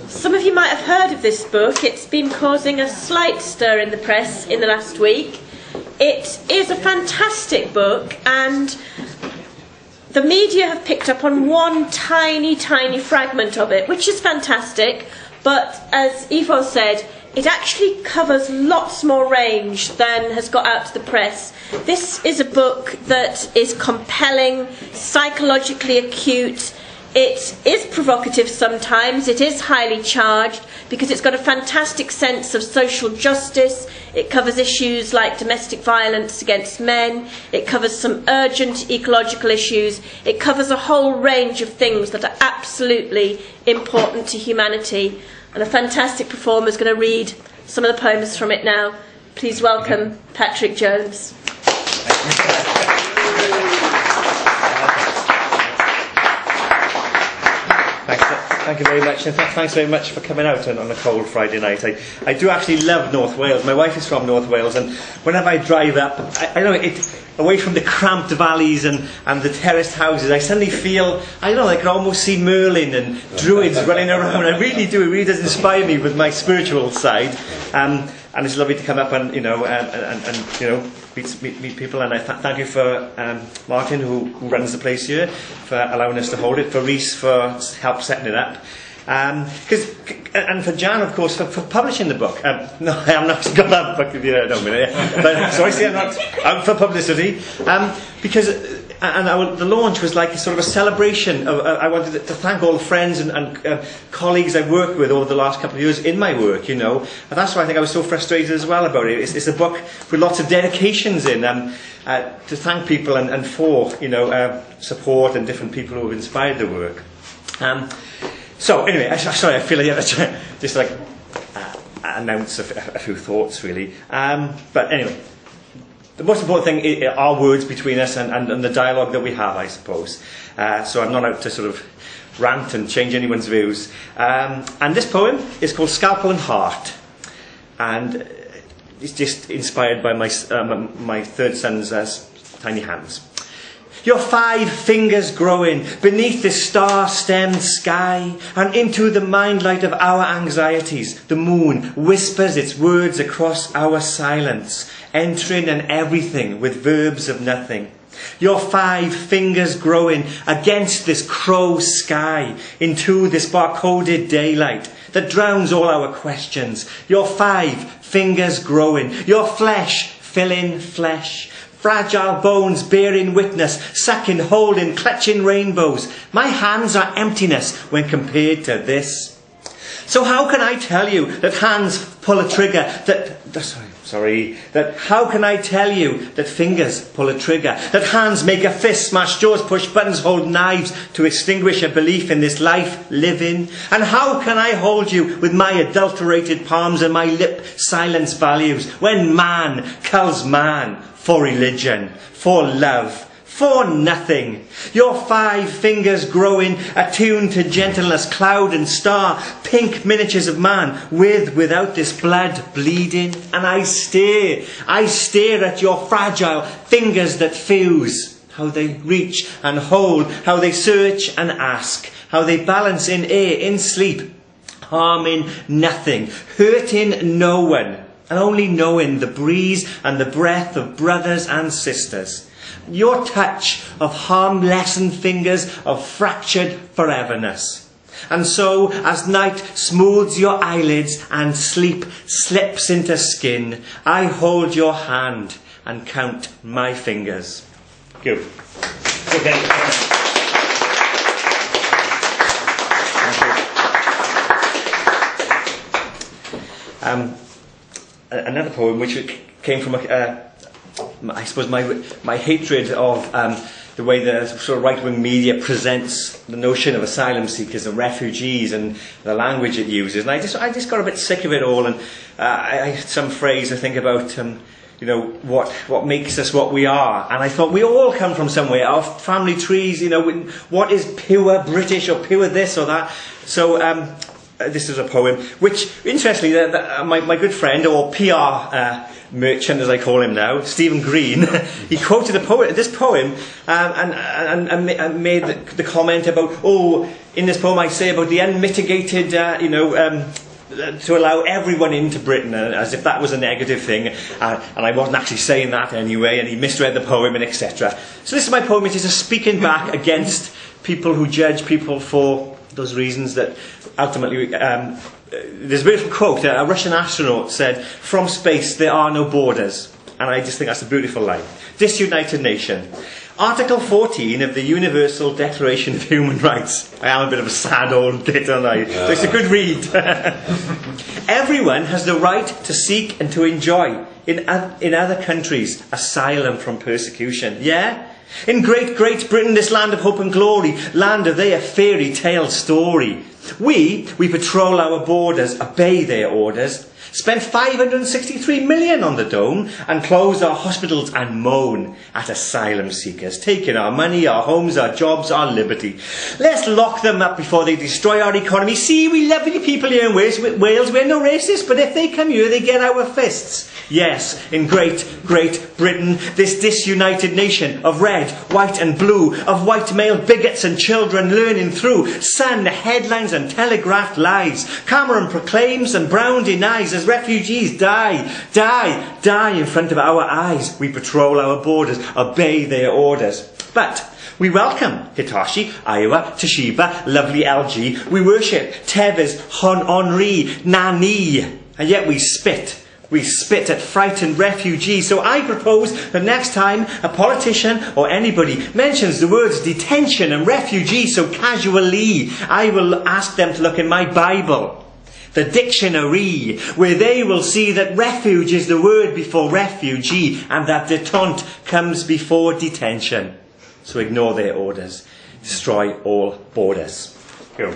Some of you might have heard of this book. It's been causing a slight stir in the press in the last week. It is a fantastic book, and the media have picked up on one tiny fragment of it, which is fantastic, but as Ivo said, it actually covers lots more range than has got out to the press. This is a book that is compelling, psychologically acute. It is provocative sometimes, it is highly charged, because it's got a fantastic sense of social justice. It covers issues like domestic violence against men, it covers some urgent ecological issues, it covers a whole range of things that are absolutely important to humanity. And a fantastic performer is going to read some of the poems from it now. Please welcome Patrick Jones. Thank you very much, and thanks very much for coming out on a cold Friday night. I do actually love North Wales. My wife is from North Wales, and whenever I drive up, I know it, away from the cramped valleys and the terraced houses, I suddenly feel, I don't know, I can almost see Merlin and druids running around. I really do. It really does inspire me with my spiritual side. And it's lovely to come up and meet people. And I thank you for Martin, who runs the place here, for allowing us to hold it. For Reese for help setting it up. And for Jan, of course, for publishing the book. No, I am not got that book. But sorry, see, I'm not out for publicity. Because. The launch was like a sort of a celebration. I wanted to thank all the friends and colleagues I've worked with over the last couple of years in my work, you know. And that's why I think I was so frustrated as well about it. It's a book with lots of dedications in, to thank people and for, support and different people who have inspired the work. So anyway, sorry, I feel like I have to just like announce a few thoughts, really. But anyway. The most important thing are words between us and the dialogue that we have, I suppose. So I'm not out to sort of rant and change anyone's views. And this poem is called Scalpel and Heart. And it's just inspired by my third son's tiny hands. Your 5 fingers growing beneath this star-stemmed sky, and into the mind-light of our anxieties, the moon whispers its words across our silence, entering in everything with verbs of nothing. Your 5 fingers growing against this crow sky, into this barcoded daylight that drowns all our questions. Your 5 fingers growing, your flesh filling flesh. Fragile bones bearing witness, sucking, holding, clutching rainbows. My hands are emptiness when compared to this. So how can I tell you that hands pull a trigger, how can I tell you that fingers pull a trigger, that hands make a fist, smash doors, push buttons, hold knives to extinguish a belief in this life living? And how can I hold you with my adulterated palms and my lip silence values when man culls man for religion, for love, for nothing? Your 5 fingers growing, attuned to gentleness, cloud and star, pink miniatures of man, without this blood bleeding. And I stare at your fragile fingers that fuse, how they reach and hold, how they search and ask, how they balance in air, in sleep, harming nothing, hurting no one, and only knowing the breeze and the breath of brothers and sisters. Your touch of harm-lessened fingers of fractured foreverness. And so, as night smooths your eyelids and sleep slips into skin, I hold your hand and count my fingers. Good. Okay. Another poem which came from I suppose my hatred of the way the sort of right-wing media presents the notion of asylum seekers and refugees and the language it uses, and I just got a bit sick of it all. And I had some phrase I think about what makes us what we are, and I thought we all come from somewhere. Our family trees, what is pure British or pure this or that. So this is a poem which, interestingly, my good friend, or PR merchant as I call him now, Stephen Green, he quoted this poem and made the comment about, oh, in this poem I say about the unmitigated, to allow everyone into Britain, as if that was a negative thing, and I wasn't actually saying that anyway, and he misread the poem, and etc. So this is my poem, which is a speaking back against people who judge people for those reasons that ultimately... there's a beautiful quote. A Russian astronaut said, "From space there are no borders." And I just think that's a beautiful line. Disunited nation. Article 14 of the Universal Declaration of Human Rights. I am a bit of a sad old git, aren't I? So it's a good read. Everyone has the right to seek and to enjoy, in other countries, asylum from persecution. Yeah? In Great Britain, this land of hope and glory, land of their fairy tale story. We patrol our borders, obey their orders, spend 563 million on the dome, and close our hospitals and moan at asylum seekers, taking our money, our homes, our jobs, our liberty. Let's lock them up before they destroy our economy. See, we love you people here in Wales, we're no racists, but if they come here, they get our fists. Yes, in Great Britain, this disunited nation of red, white and blue, of white male bigots and children learning through Sun, headlines and telegraphed lies. Cameron proclaims and Brown denies as refugees die in front of our eyes. We patrol our borders, obey their orders. But we welcome Hitachi, Iowa, Toshiba, lovely LG. We worship Tevez, Henri, Nani. And yet we spit at frightened refugees. So I propose that next time a politician or anybody mentions the words detention and refugee so casually, I will ask them to look in my Bible, the dictionary, where they will see that refuge is the word before refugee and that détente comes before detention. So ignore their orders. Destroy all borders. Go.